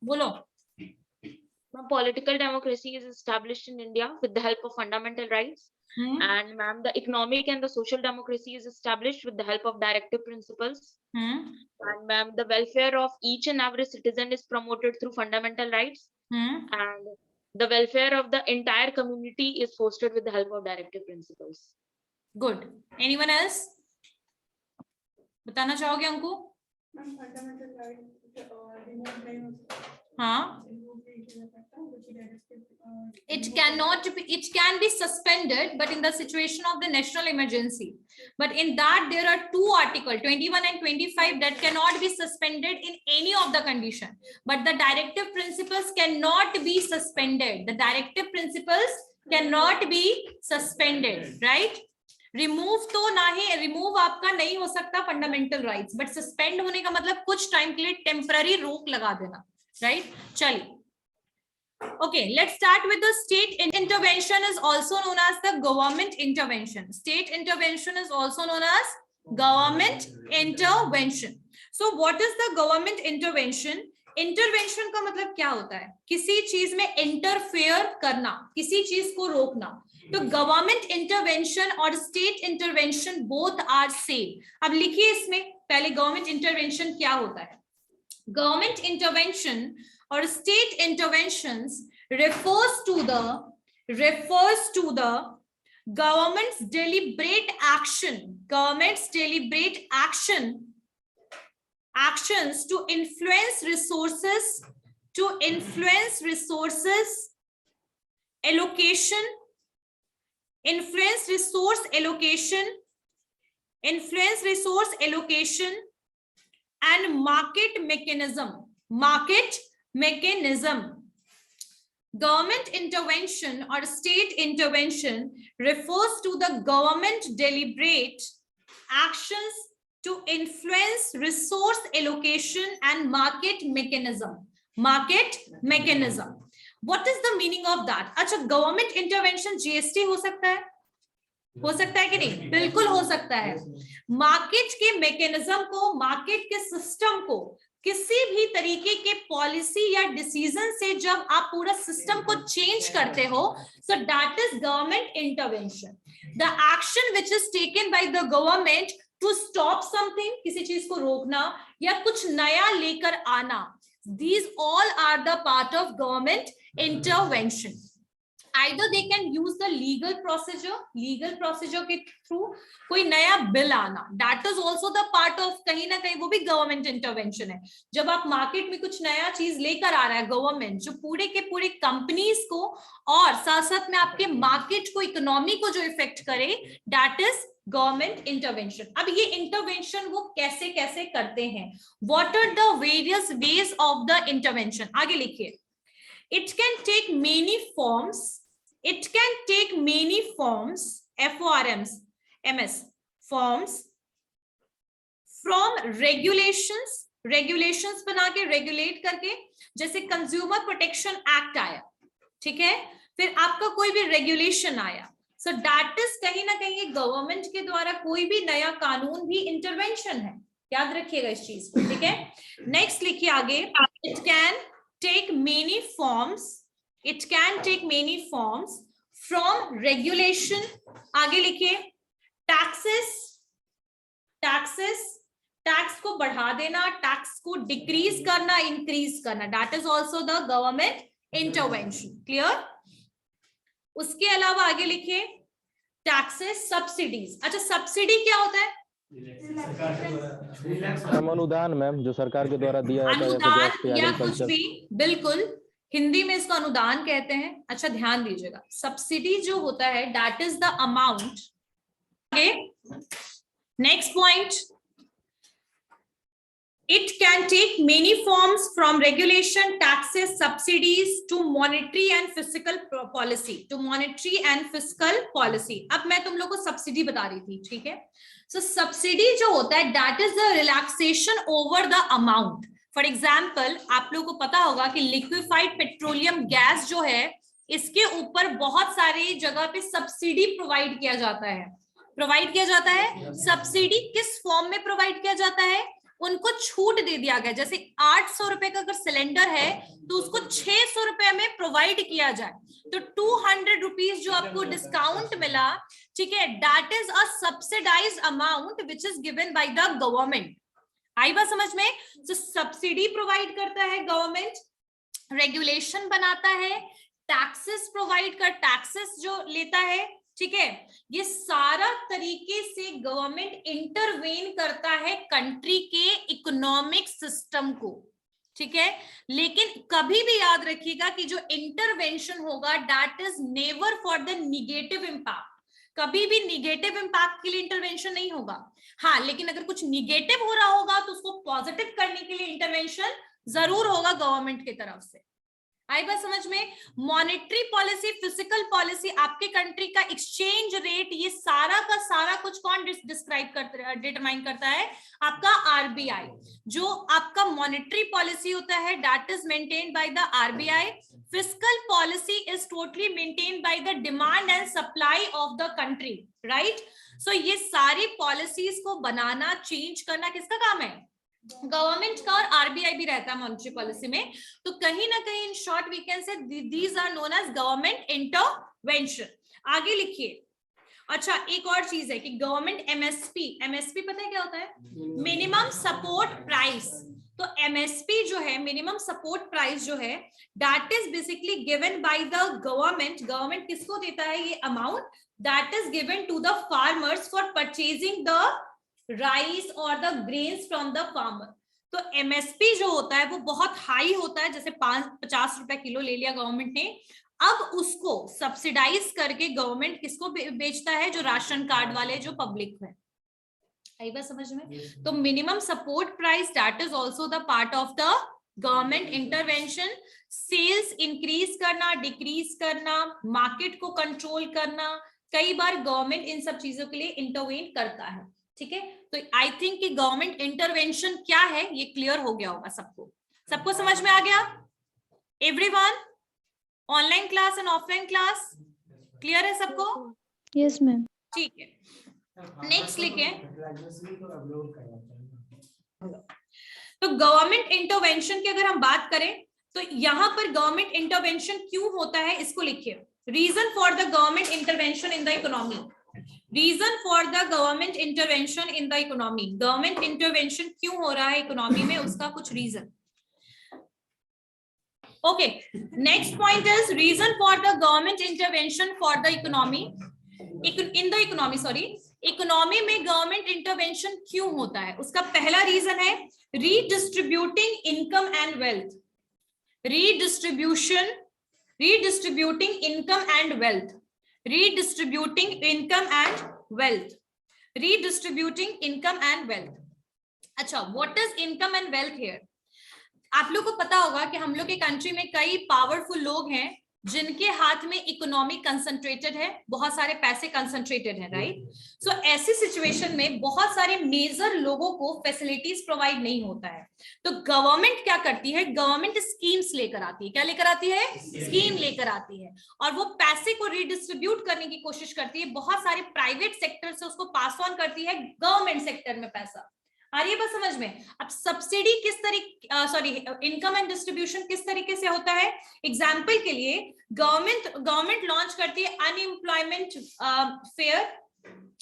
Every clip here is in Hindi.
बोलो। Ma'am, political democracy is established in India with the help of fundamental rights. And ma'am, the economic and the social democracy is established with the help of directive principles. And ma'am, the welfare of each and every citizen is promoted through fundamental rights. And the welfare of the entire community is fostered with the help of directive principles. Good. Anyone else? बताना चाहोगे अंकु? हाँ. It cannot be, it can be suspended, but in the situation of the national emergency. But in that there are two articles, 21 and 25, that cannot be suspended in any of the condition. But the directive principles cannot be suspended. The directive principles cannot be suspended, right? Remove तो ना ही, रिमूव आपका नहीं हो सकता फंडामेंटल राइट्स, बट सस्पेंड होने का मतलब कुछ टाइम के लिए टेम्पररी रोक लगा देना, राइट? चलिए, okay, let's start with the state intervention is also known as the government intervention. State intervention is also known as government intervention. So what is the government intervention? Intervention का मतलब क्या होता है? किसी चीज में इंटरफेयर करना, किसी चीज को रोकना. तो गवर्नमेंट इंटरवेंशन और state intervention both are same. अब लिखिए इसमें पहले गवर्नमेंट इंटरवेंशन क्या होता है. Government intervention or state interventions refers to the government's deliberate actions to influence resources allocation, and market mechanism. Government intervention or state intervention refers to the government deliberate actions to influence resource allocation and market mechanism. What is the meaning of that? अच्छा, government intervention GST हो सकता है? हो सकता है कि नहीं? बिल्कुल हो सकता है. मार्केट के मैकेनिज्म को, मार्केट के सिस्टम को किसी भी तरीके के पॉलिसी या डिसीजन से जब आप पूरा सिस्टम को चेंज करते हो, so that is government intervention. The action which is taken by the government to stop something, किसी चीज को रोकना या कुछ नया लेकर आना, these all are the part of government intervention. Either they can use the legal procedure के थ्रू कोई नया बिल आना, that is also the part of, कहीं ना कहीं वो भी गवर्नमेंट इंटरवेंशन है. जब आप मार्केट में कुछ नया चीज लेकर आ रहा है गवर्नमेंट, जो पूरे के पूरे कंपनीज को और साथ साथ में आपके मार्केट को, इकोनॉमी को जो इफेक्ट करे, that is गवर्नमेंट इंटरवेंशन. अब ये इंटरवेंशन वो कैसे कैसे करते हैं? What are the various ways of the intervention? आगे लिखिए. It can take many forms. FORMs, MS forms, from regulations बना के, रेगुलेट करके, जैसे कंज्यूमर प्रोटेक्शन एक्ट आया, ठीक है, फिर आपका कोई भी रेगुलेशन आया, सो दैट इज कहीं ना कहीं गवर्नमेंट के द्वारा कोई भी नया कानून भी इंटरवेंशन है. याद रखिएगा इस चीज को, ठीक है. नेक्स्ट लिखिए आगे. It can take many forms from regulation. आगे लिखिए. टैक्स को बढ़ा देना, टैक्स को डिक्रीज करना, इंक्रीज करना, that is also the government intervention. Clear? उसके अलावा आगे लिखिए. Taxes, subsidies. अच्छा, सब्सिडी क्या होता है? अनुदान मैम, जो सरकार के द्वारा दिया जाता है, अनुदान या कुछ भी, बिल्कुल हिंदी में इसको अनुदान कहते हैं. अच्छा, ध्यान दीजिएगा. सब्सिडी जो होता है, that is the amount. Next point. It can take many forms from regulation, taxes, subsidies to monetary and fiscal policy. अब मैं तुम लोग को सब्सिडी बता रही थी, ठीक है. So सब्सिडी जो होता है, that is the relaxation over the amount. For example, आप लोगों को पता होगा कि लिक्विफाइड पेट्रोलियम गैस जो है, इसके ऊपर बहुत सारी जगह पे सब्सिडी प्रोवाइड किया जाता है. सब्सिडी किस फॉर्म में प्रोवाइड किया जाता है? उनको छूट दे दिया गया, जैसे 800 रुपए का अगर सिलेंडर है तो उसको 600 रुपए में प्रोवाइड किया जाए, तो 200 रुपीज जो आपको डिस्काउंट मिला, ठीक है, that is a subsidised amount which is given by the government. आई बात समझ में? तो सब्सिडी प्रोवाइड करता है गवर्नमेंट, रेगुलेशन बनाता है, टैक्सेस प्रोवाइड कर, टैक्सेस जो लेता है, ठीक है, ये सारा तरीके से गवर्नमेंट इंटरवेन करता है कंट्री के इकोनॉमिक सिस्टम को, ठीक है। लेकिन कभी भी याद रखिएगा कि जो इंटरवेंशन होगा that is never for the negative impact, कभी भी निगेटिव इंपैक्ट के लिए इंटरवेंशन नहीं होगा। हाँ, लेकिन अगर कुछ निगेटिव हो रहा होगा तो उसको पॉजिटिव करने के लिए इंटरवेंशन जरूर होगा गवर्नमेंट की तरफ से। आई बात समझ में? मॉनेटरी पॉलिसी, फिजिकल पॉलिसी, आपके कंट्री का एक्सचेंज रेट, ये सारा का सारा कुछ कौन डिस्क्राइब करता है, डिटरमाइन करता है? आपका आरबीआई। जो आपका मॉनेटरी पॉलिसी होता है that is maintained by the RBI. Physical policy is totally maintained by the demand and supply of the country, right. So ये सारी पॉलिसीज को बनाना, चेंज करना किसका काम है? गवर्नमेंट का, और आरबीआई भी रहता है मॉनेटरी पॉलिसी में। तो कहीं ना कहीं in short we can say these are known as government intervention. आगे लिखिए। अच्छा, एक और चीज है कि गवर्नमेंट एमएसपी, एमएसपी पता है क्या होता है? Minimum support price. तो एमएसपी जो है, मिनिमम सपोर्ट प्राइस जो है, that is basically given by the government. Government किसको देता है ये अमाउंट? That is given to the farmers for purchasing the rice और the grains from the farmer. तो एमएसपी जो होता है वो बहुत हाई होता है, जैसे 50 रुपए किलो ले लिया गवर्नमेंट ने, अब उसको सब्सिडाइज करके गवर्नमेंट किसको बेचता है? जो राशन कार्ड वाले, जो पब्लिक है। आई बात समझ में? तो minimum support price that is also the part of the government intervention. Sales increase करना, डिक्रीज करना, मार्केट को कंट्रोल करना, कई बार गवर्नमेंट इन सब चीजों के लिए इंटरवेन करता है, ठीक है। तो आई थिंक कि गवर्नमेंट इंटरवेंशन क्या है ये क्लियर हो गया होगा सबको। सबको समझ में आ गया? Everyone, online class and offline class clear है सबको? Yes ma'am. ठीक है, नेक्स्ट लिखे। तो गवर्नमेंट इंटरवेंशन की अगर हम बात करें तो यहां पर गवर्नमेंट इंटरवेंशन क्यों होता है इसको लिखिए। Reason for the government intervention in the economy. Reason for the government intervention in the economy. Government intervention क्यों हो रहा है इकोनॉमी में, उसका कुछ reason. Okay, next point is reason for the government intervention for the economy, in the economy, sorry, economy में गवर्नमेंट इंटरवेंशन क्यों होता है? उसका पहला रीजन है redistributing income and wealth. Redistributing income and wealth. Redistributing income and wealth. Redistributing income and wealth. अच्छा, what is income and wealth here? आप लोग को पता होगा कि हम लोग के कंट्री में कई पावरफुल लोग हैं जिनके हाथ में इकोनॉमी कंसंट्रेटेड है, बहुत सारे पैसे कंसंट्रेटेड है, राइट। सो ऐसी सिचुएशन में बहुत सारे मेजर लोगों को फैसिलिटीज प्रोवाइड नहीं होता है, तो गवर्नमेंट क्या करती है? गवर्नमेंट स्कीम्स लेकर आती है। क्या लेकर आती है? स्कीम लेकर आती है, और वो पैसे को रिडिस्ट्रीब्यूट करने की कोशिश करती है। बहुत सारे प्राइवेट सेक्टर से उसको पास ऑन करती है गवर्नमेंट सेक्टर में पैसा। आ रही है बात समझ में? अब सब्सिडी किस तरीके, सॉरी, इनकम एंड डिस्ट्रीब्यूशन किस तरीके से होता है? एग्जाम्पल के लिए गवर्नमेंट लॉन्च करती है अनएम्प्लॉयमेंट फेयर,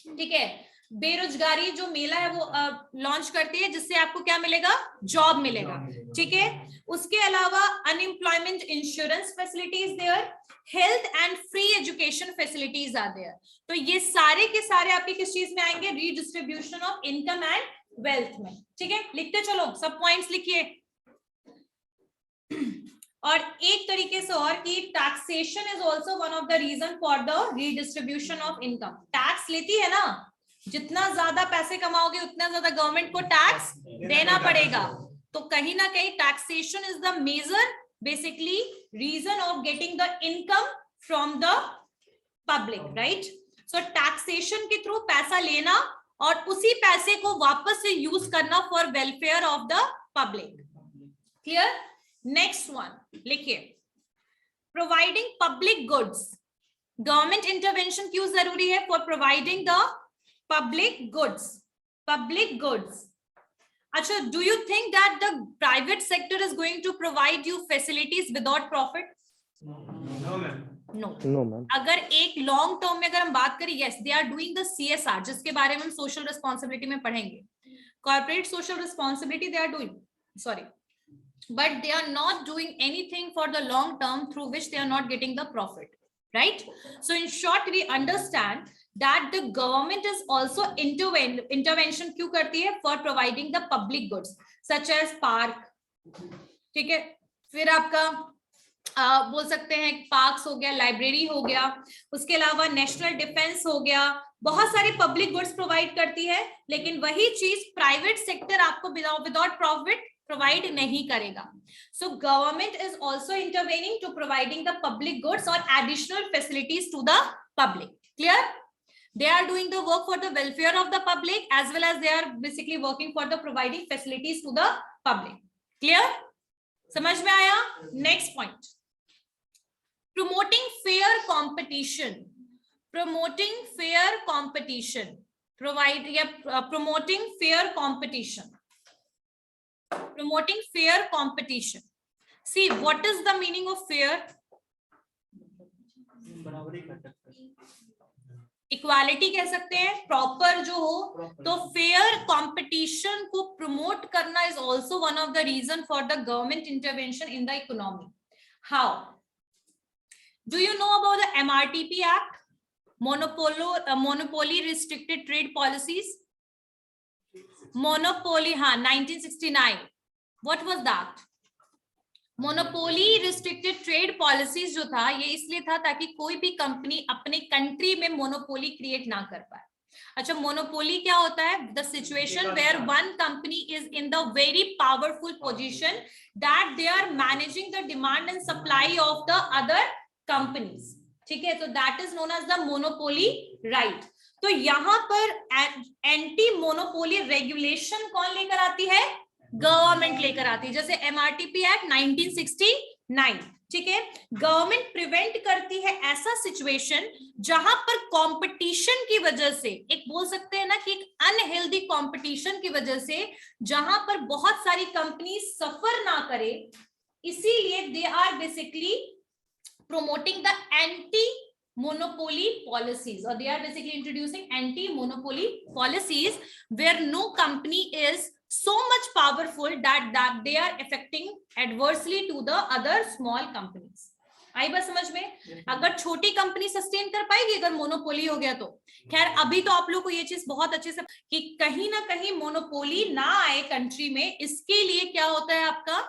ठीक है, बेरोजगारी जो मेला है वो लॉन्च करती है, जिससे आपको क्या मिलेगा? जॉब मिलेगा, ठीक है। उसके अलावा unemployment insurance facilities there, health and free education facilities are there. तो ये सारे के सारे आपके किस चीज में आएंगे? Redistribution of income and wealth में, ठीक है। लिखते चलो, सब पॉइंट्स लिखिए। और एक तरीके से और कि taxation is also one of the reason for the redistribution of income. Tax लेती है ना, जितना ज्यादा पैसे कमाओगे उतना ज्यादा गवर्नमेंट को टैक्स देना पड़ेगा। तो कहीं ना कहीं taxation is the major basically reason of getting the income from the public, right. So taxation के थ्रू पैसा लेना और उसी पैसे को वापस से यूज करना for welfare of the public. Clear? Next one लिखिए, providing public goods. Government intervention क्यों जरूरी है? For providing the public goods. Public goods, अच्छा, do you think that the private sector is going to provide you facilities without profit? No ma'am. अगर एक लॉन्ग टर्म में अगर हम बात करें, yes they are doing the CSR, जिसके बारे में हम सोशल रिस्पॉन्सिबिलिटी में पढ़ेंगे, corporate social responsibility they are doing, sorry, but they are not doing anything for the long term through which they are not getting the profit, right? So in short we understand that the government is also intervention क्यों करती है? For providing the public goods such as park, ठीक है, फिर आपका बोल सकते हैं पार्क्स हो गया, लाइब्रेरी हो गया, उसके अलावा नेशनल डिफेंस हो गया, बहुत सारी पब्लिक गुड्स प्रोवाइड करती है। लेकिन वही चीज प्राइवेट सेक्टर आपको विदाउट प्रॉफिट प्रोवाइड नहीं करेगा। So government is also intervening to providing the public goods और additional facilities to the public. Clear? They are doing the work for the welfare of the public as well as they are basically working for the providing facilities to the public. Clear? समझ में आया? Next point. Promoting fair competition. Promoting fair competition. Promoting fair competition. Promoting fair competition. See, what is the meaning of fair? Equality कह सकते हैं, प्रॉपर जो हो, तो फेयर कंपटीशन को प्रमोट करना is also one of the reason for the government intervention in the economy. How? Do you know about the MRTP act, monopoly restricted trade policies? Monopoly, हाँ, 1969। What was that? Monopoly restricted trade policies जो था, ये इसलिए था ताकि कोई भी कंपनी अपने कंट्री में मोनोपोली क्रिएट ना कर पाए। अच्छा, मोनोपोली क्या होता है? The situation where one company is in the very powerful position that they are managing the demand and supply of the other companies. ठीक है, तो that is known as the monopoly right. तो यहाँ पर एंटी मोनोपोली रेगुलेशन कौन लेकर आती है? गवर्नमेंट लेकर आती है। जैसे MRTP एक्ट 1969, ठीक है, गवर्नमेंट प्रिवेंट करती है ऐसा सिचुएशन जहां पर कंपटीशन की वजह से, एक बोल सकते हैं ना कि एक अनहेल्दी कंपटीशन की वजह से, जहां पर बहुत सारी कंपनी सफर ना करे, इसीलिए they are basically promoting the anti-monopoly policies, or they are basically introducing anti-monopoly policies where no company is so much powerful that they are affecting adversely to the other small companies. आई बात समझ में? अगर छोटी कंपनी सस्टेन कर पाएगी अगर मोनोपोली हो गया तो। खैर अभी तो आप लोग को ये चीज बहुत अच्छे से कि कहीं ना कहीं मोनोपोली ना आए कंट्री में, इसके लिए क्या होता है आपका,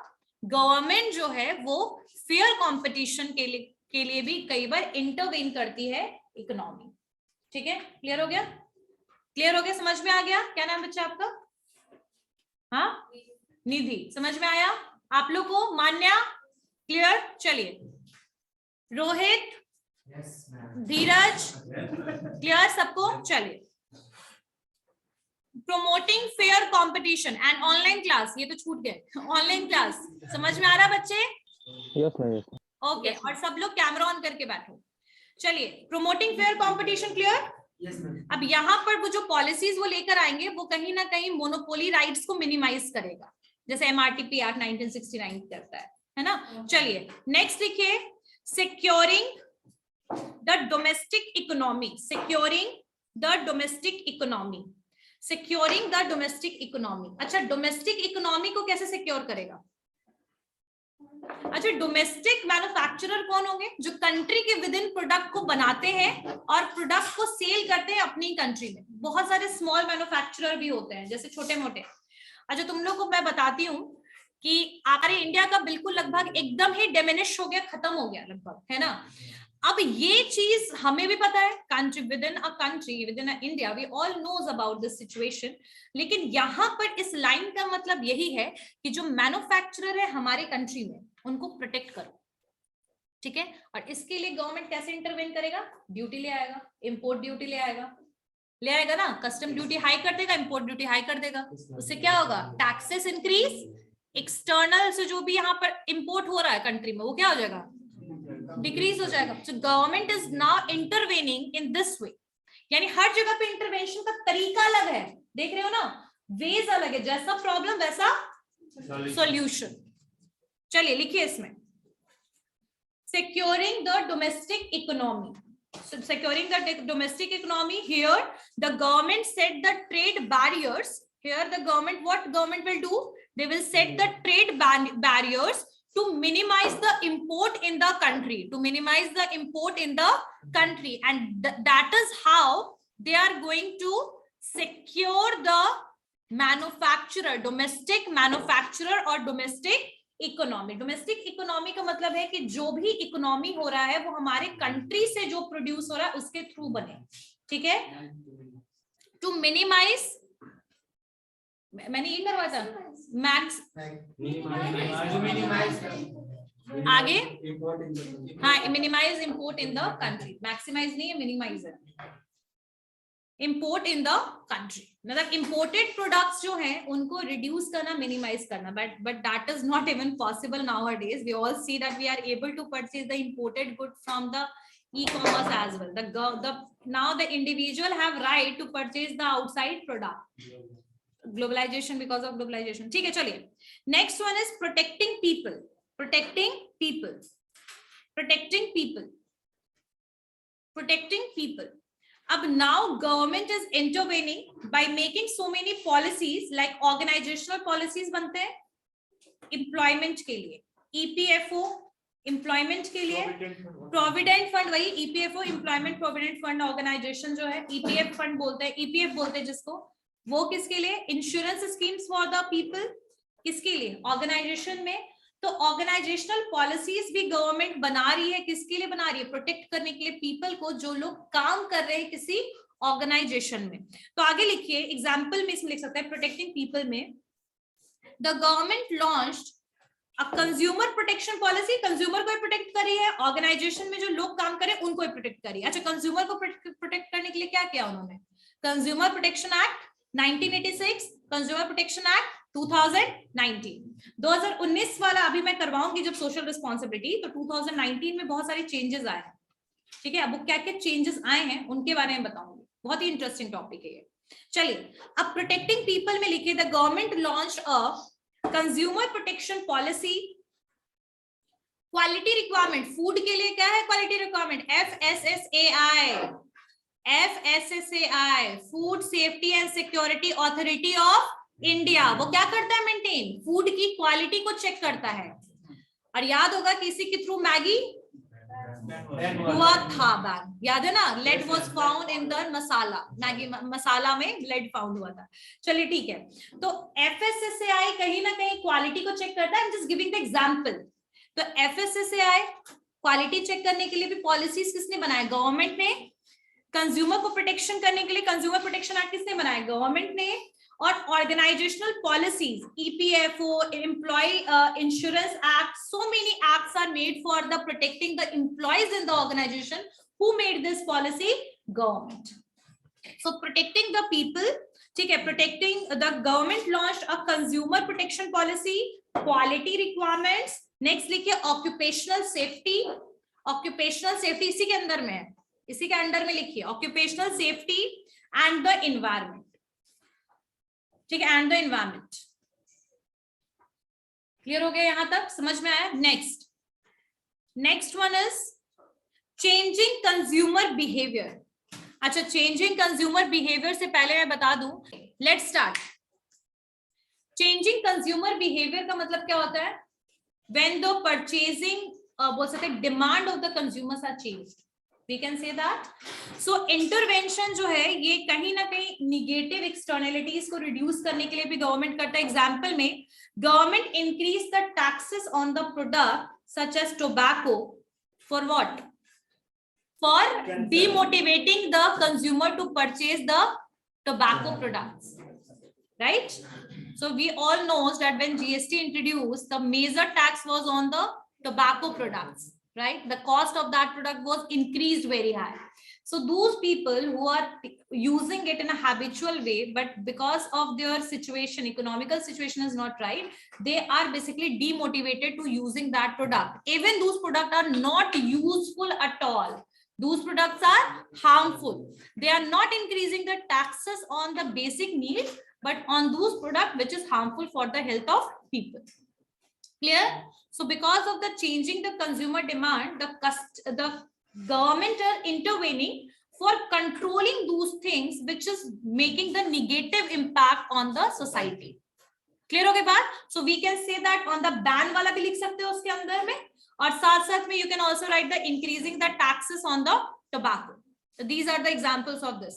गवर्नमेंट जो है वो फेयर कंपटीशन के लिए भी कई बार इंटरवेन करती है इकोनॉमी। ठीक है, क्लियर हो गया? क्लियर हो गया? समझ में आ गया? क्या नाम बच्चा आपका? हाँ, निधि। समझ में आया आप लोग को? मान्या? क्लियर? चलिए, रोहित, धीरज, क्लियर सबको? चलिए, promoting fair competition and online class, ये तो छूट गए, ऑनलाइन क्लास समझ में आ रहा बच्चे? Yes ma'am. ओके, और सब लोग कैमरा ऑन करके बैठो। चलिए, प्रोमोटिंग फेयर कंपटीशन, क्लियर? अब यहाँ पर वो जो पॉलिसीज वो लेकर आएंगे वो कहीं ना कहीं मोनोपोली राइट्स को मिनिमाइज करेगा, जैसे MRTP एक्ट 1969 करता है ना? चलिए नेक्स्ट लिखिए, securing the domestic economy. Securing the domestic economy. Securing the domestic economy. अच्छा, डोमेस्टिक इकोनॉमी को कैसे सिक्योर करेगा? अच्छा, डोमेस्टिक मैन्युफैक्चरर कौन होंगे? जो कंट्री के विद इन प्रोडक्ट को बनाते हैं और प्रोडक्ट को सेल करते हैं अपनी कंट्री में। बहुत सारे स्मॉल मैन्युफैक्चरर भी होते हैं, जैसे छोटे मोटे। अच्छा, तुम लोग को मैं बताती हूँ कि हमारे इंडिया का बिल्कुल लगभग एकदम ही डिमिनिश हो गया, खत्म हो गया लगभग, है ना? अब ये चीज हमें भी पता है, country within India we all knows about this situation. लेकिन यहाँ पर इस लाइन का मतलब यही है कि जो मैन्युफैक्चरर है हमारे कंट्री में, उनको प्रोटेक्ट करो। ठीक है, और इसके लिए गवर्नमेंट कैसे इंटरवेन करेगा? ड्यूटी ले आएगा, इंपोर्ट ड्यूटी ले आएगा ना, कस्टम ड्यूटी हाई कर देगा, इंपोर्ट ड्यूटी हाई कर देगा। उससे क्या होगा? टैक्सेस इंक्रीज, एक्सटर्नल से जो भी यहाँ पर इंपोर्ट हो रहा है कंट्री में वो क्या हो जाएगा? डिक्रीज हो जाएगा। सो government is now intervening in this way, यानी हर जगह पे इंटरवेंशन का तरीका अलग है। देख रहे हो ना, वेज अलग है, जैसा प्रॉब्लम वैसा सॉल्यूशन। चलिए लिखिए इसमें, securing the domestic economy. So securing the domestic economy, here the government set the trade barriers. Here the government, what government will do? They will set the trade barriers to minimize the import in the country, to minimize the import in the country, and that is how they are going to secure the manufacturer, domestic manufacturer or domestic economy. Domestic economy का मतलब है कि जो भी इकोनॉमी हो रहा है वो हमारे कंट्री से जो प्रोड्यूस हो रहा है उसके थ्रू बने, ठीक है। टू मिनिमाइज, मैंने ये करवाया था मैक्स, आगे हाँ, minimise import in the country, maximise नहीं है, मिनिमाइज है, इंपोर्ट इन द कंट्री। मतलब इंपोर्टेड प्रोडक्ट्स जो हैं उनको रिड्यूस करना, मिनिमाइज करना, but that is not even possible nowadays. We all see that we are able to purchase the imported good from the e-commerce as well. Now the individual have right to purchase the outside product. Globalization, because of globalization. ठीक है, चलिए next one is protecting people. Protecting people. Protecting people. Protecting people. अब now government is intervening by making so many policies, like organizational policies बनते हैं employment के लिए, EPFO एम्प्लॉयमेंट के लिए, प्रोविडेंट फंड, वही EPFO employment provident fund organisation जो है, ईपीएफ फंड बोलते हैं, ईपीएफ बोलते हैं जिसको, वो किसके लिए? Insurance schemes for the people, किसके लिए? ऑर्गेनाइजेशन में। तो ऑर्गेनाइजेशनल पॉलिसीज भी गवर्नमेंट बना रही है, किसके लिए बना रही है? प्रोटेक्ट करने के लिए पीपल को, जो लोग काम कर रहे हैं किसी ऑर्गेनाइजेशन में। तो आगे लिखिए, एग्जाम्पल में इसमें लिख सकते हैं प्रोटेक्टिंग पीपल में, the government launched consumer protection policy, consumer को प्रोटेक्ट कर रही है, ऑर्गेनाइजेशन में जो लोग काम कर रहे हैं उनको प्रोटेक्ट कर रही है। अच्छा, कंज्यूमर को प्रोटेक्ट करने के लिए क्या किया उन्होंने? Consumer protection act 1986, consumer protection act 2019, 2019 वाला अभी मैं करवाऊंगी जब सोशल रिस्पॉन्सिबिलिटी, तो 2019 में बहुत सारे चेंजेस आए हैं, ठीक है। अब वो क्या क्या चेंजेस आए हैं उनके बारे में बताऊंगी, बहुत ही इंटरेस्टिंग टॉपिक है ये। चलिए, अब प्रोटेक्टिंग पीपल में लिखिए, the government launched a consumer protection policy, quality requirement, food के लिए क्या है quality requirement? FSSAI, FSSAI, food safety and security authority of India. वो क्या करता है? मेंटेन फूड की क्वालिटी को चेक करता है। और याद होगा किसी के थ्रू मैगी हुआ था बैन, याद है ना? Lead was found in the masala, Maggi masala में लेड फाउंड हुआ था। चलिए ठीक है, तो FSSAI कहीं ना कहीं क्वालिटी को चेक करता है। I am just giving the example. तो FSSAI क्वालिटी चेक करने के लिए भी पॉलिसीज किसने बनाया? गवर्नमेंट ने। कंज्यूमर को प्रोटेक्शन करने के लिए कंज्यूमर प्रोटेक्शन एक्ट किसने बनाया? गवर्नमेंट ने। और organisational policies, EPFO, employ insurance act, so many acts are made for the protecting the employees in the organization. Who made this policy? Government. So protecting the people, ठीक है, protecting the government launched a consumer protection policy, quality requirements. Next लिखिए occupational safety. Occupational safety इसी के अंदर में है, इसी के अंडर में लिखिए occupational safety and the environment, ठीक है, एंड द एनवायरमेंट। क्लियर हो गया यहां तक? समझ में आया? Next one is changing consumer behaviour. अच्छा, चेंजिंग कंज्यूमर बिहेवियर से पहले मैं बता दूं, let's start. Changing consumer behaviour का मतलब क्या होता है? व्हेन द परचेजिंग, बोल सकते हैं demand of the consumers are changed, we can say that. So intervention जो है ये कहीं ना कहीं निगेटिव एक्सटर्नलिटीज को रिड्यूस करने के लिए भी गवर्नमेंट करता है। एग्जाम्पल में, government increase the taxes on the product such as tobacco, for what? For demotivating the consumer to purchase the tobacco products, right? So we all knows that when GST introduced, the major tax was on the tobacco products, right? The cost of that product was increased very high. So those people who are using it in a habitual way, but because of their situation, economical situation is not right, they are basically demotivated to using that product. Even those products are not useful at all. Those products are harmful. They are not increasing the taxes on the basic needs, but on those products which is harmful for the health of people. Clear? So because of the changing the consumer demand, the government are intervening for controlling those things which is making the negative impact on the society. Clear हो गई बात? So we can say that on the ban वाला भी लिख सकते हो उसके अंदर में, और साथ साथ में you can also write the increasing the taxes on the tobacco. So these are the examples of this.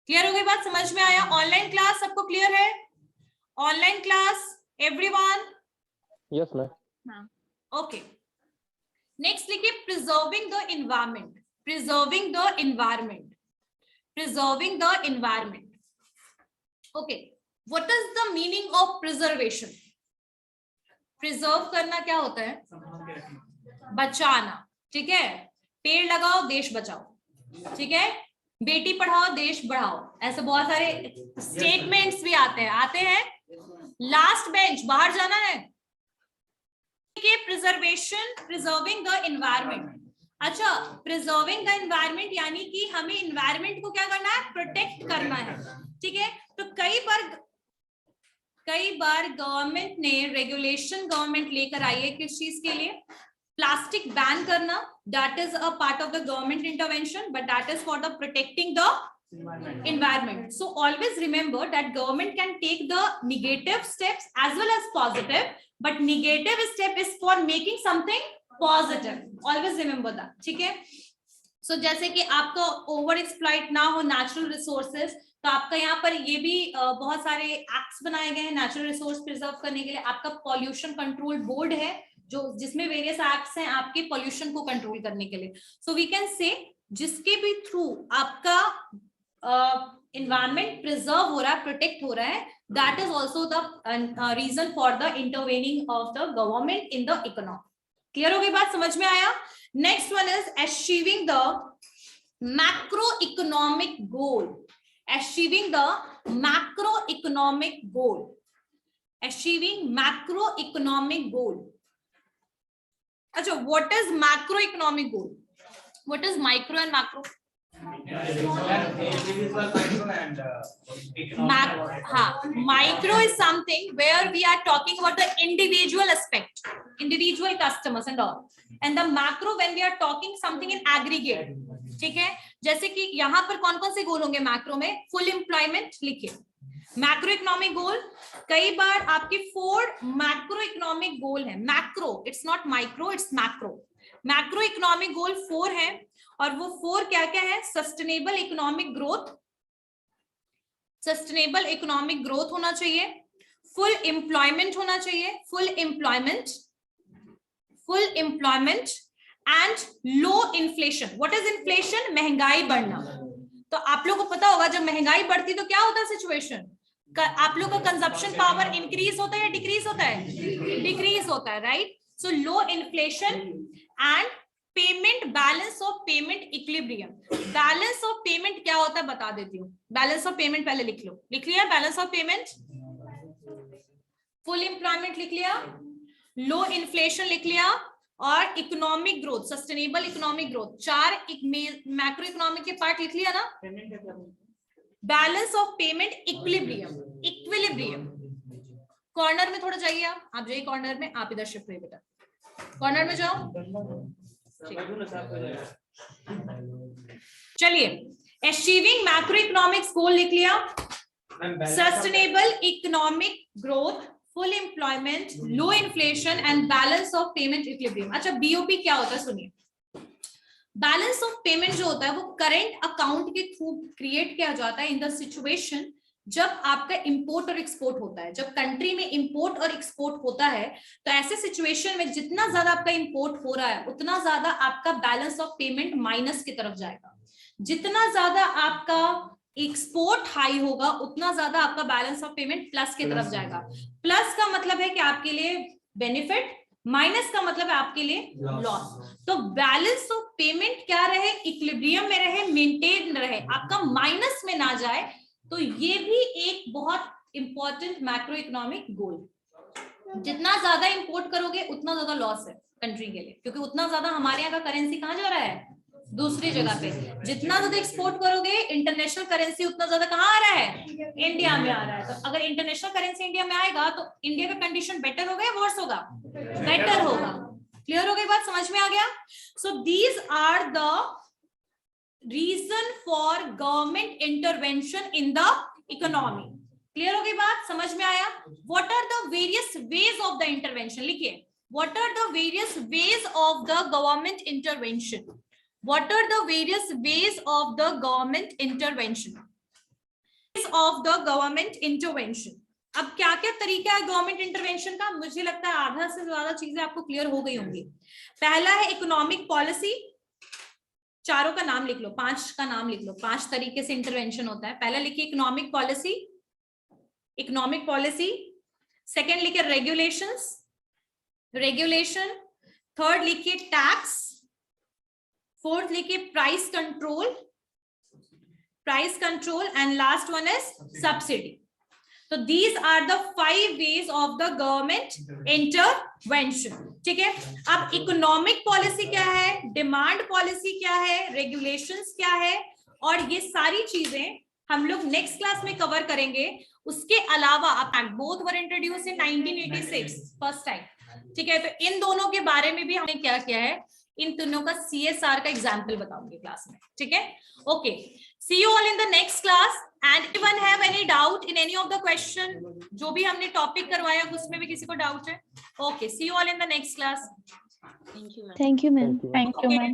Clear हो गई बात? समझ में आया? ऑनलाइन क्लास सबको क्लियर है? Online class everyone? Yes ma'am. Okay, next लिखिए preserving the environment. Preserving the environment. Preserving the environment. Okay, what is the meaning of preservation? Preserve करना क्या होता है? बचाना. ठीक है, पेड़ लगाओ देश बचाओ. ठीक है, बेटी पढ़ाओ देश बढ़ाओ. ऐसे बहुत सारे स्टेटमेंट्स भी आते हैं. लास्ट बेंच, बाहर जाना है. Preservation, preserving the environment. अच्छा, प्रिजर्विंग द एनवायरमेंट यानी कि हमें एनवायरमेंट को क्या करना है? प्रोटेक्ट करना है. ठीक है, तो कई बार गवर्नमेंट ने रेगुलेशन गवर्नमेंट लेकर आई है किस चीज के लिए? प्लास्टिक बैन करना. That is a part of the government intervention, but that is for the protecting the environment. So always remember that government can take the negative steps as well as positive, but negative step is for making something positive. Always remember that. ठीक है, so जैसे कि आपका ओवर एक्सप्लॉइट ना हो नेचुरल रिसोर्सेज, तो आपका यहाँ पर ये भी बहुत सारे एक्ट्स बनाए गए हैं नेचुरल रिसोर्स प्रिजर्व करने के लिए. आपका पॉल्यूशन कंट्रोल बोर्ड है जिसमें वेरियस एक्ट्स हैं आपके पॉल्यूशन को कंट्रोल करने के लिए. सो वी कैन से जिसके भी थ्रू आपका environment preserve हो रहा है, प्रोटेक्ट हो रहा है, that is also the reason for the intervening of the government in the economy. Clear हो गई बात? समझ में आया? Next one is achieving the macroeconomic goal. Achieving the macroeconomic goal. Achieving macroeconomic goal. अच्छा, what is macroeconomic goal? What is micro and macro? Micro is something where we are talking about the individual aspect, individual customers and all, and the macro when we are talking something in aggregate. ठीक है, जैसे कि यहाँ पर कौन कौन से गोल होंगे मैक्रो में? फुल एम्प्लॉयमेंट लिखिए. मैक्रो इकोनॉमिक गोल, कई बार आपके 4 मैक्रो इकोनॉमिक गोल है. Macro, it's not micro, it's macro. Macro economic goal 4 है, और वो 4 क्या क्या है? Sustainable economic growth. Sustainable economic growth होना चाहिए. फुल एम्प्लॉयमेंट होना चाहिए. Full employment and low inflation. What is inflation? महंगाई बढ़ना. तो आप लोगों को पता होगा जब महंगाई बढ़ती तो क्या होता है सिचुएशन? आप लोग का कंजप्शन पावर इंक्रीज होता है या डिक्रीज होता है? डिक्रीज होता है, right? So low inflation and payment, balance of payment equilibrium. Balance of payment क्या होता है बता देती हूँ. बैलेंस ऑफ पेमेंट पहले लिख लो. लिख लिया balance of payment? Full employment लिख लिया, लो इन्फ्लेशन लिख लिया, और economic growth, sustainable economic growth. 4 macro economic के पार्ट लिख लिया ना. Balance of payment equilibrium. Equilibrium corner में थोड़ा जाइए. आप जाइए कॉर्नर में. आप इधर शिफ्ट हुए बेटा, कॉर्नर में जाओ. चलिए, अचीविंग मैक्रो इकोनॉमिक्स गोल लिख लिया. Sustainable economic growth, full employment, low inflation and balance of payment equilibrium. अच्छा, बीओपी क्या होता है सुनिए. बैलेंस ऑफ पेमेंट जो होता है वो करंट अकाउंट के थ्रू क्रिएट किया जाता है इन द सिचुएशन जब आपका इंपोर्ट और एक्सपोर्ट होता है. जब कंट्री में इंपोर्ट और एक्सपोर्ट होता है तो ऐसे सिचुएशन में जितना ज्यादा आपका इंपोर्ट हो रहा है उतना ज्यादा आपका बैलेंस ऑफ पेमेंट माइनस की तरफ जाएगा. जितना ज्यादा आपका एक्सपोर्ट हाई होगा उतना ज्यादा आपका बैलेंस ऑफ पेमेंट प्लस की तरफ जाएगा. प्लस का मतलब है कि आपके लिए बेनिफिट, माइनस का मतलब है आपके लिए लॉस. तो बैलेंस ऑफ पेमेंट क्या रहे? इक्विलिब्रियम में रहे, मेंटेन रहे, आपका माइनस में ना जाए. तो ये भी एक बहुत इंपॉर्टेंट मैक्रो इकोनॉमिक गोल. जितना ज्यादा इंपोर्ट करोगे उतना ज्यादा लॉस है कंट्री के लिए, क्योंकि उतना ज्यादा हमारे यहाँ का करेंसी कहाँ जा रहा है? दूसरी जगह पे। जितना ज्यादा एक्सपोर्ट करोगे इंटरनेशनल करेंसी उतना ज्यादा कहाँ आ रहा है, इंडिया में आ रहा है। तो अगर इंटरनेशनल करेंसी इंडिया में आएगा तो इंडिया का कंडीशन बेटर होगा या वर्स होगा, बेटर होगा। क्लियर हो गई बात, समझ में आ गया। So these are the reason for government intervention in the economy. Clear हो गई बात, समझ में आया। What are the various ways of the intervention, लिखिए what are the various ways of the government intervention. What are the various ways of the government intervention? Of the government intervention. अब क्या क्या तरीका है गवर्नमेंट इंटरवेंशन का, मुझे लगता है आधा से ज्यादा चीजें आपको क्लियर हो गई होंगी। पहला है इकोनॉमिक पॉलिसी, चारों का नाम लिख लो, 5 का नाम लिख लो, 5 तरीके से इंटरवेंशन होता है। पहला लिखिए economic policy, economic policy. Second लिखिए रेगुलेशंस, रेगुलेशन। थर्ड लिखिए टैक्स। फोर्थ लिखिए price control, price control. And last one is subsidy. तो these are the 5 ways of the government intervention. ठीक है, अब इकोनॉमिक पॉलिसी क्या है, डिमांड पॉलिसी क्या है, रेगुलेशंस क्या है, और ये सारी चीजें हम लोग नेक्स्ट क्लास में कवर करेंगे। उसके अलावा both were introduce in 1986 first time. ठीक है, तो इन दोनों के बारे में भी हमने क्या किया है, इन दोनों का CSR का एग्जाम्पल बताऊंगी क्लास में। ठीक है, okay, see you all in the next class. And anyone have any doubt in any of the question, जो भी हमने टॉपिक करवाया उसमें भी किसी को डाउट है? Okay, see you all in the next class. Thank you, ma'am. Thank you, ma'am. Thank you. Thank you, ma'am.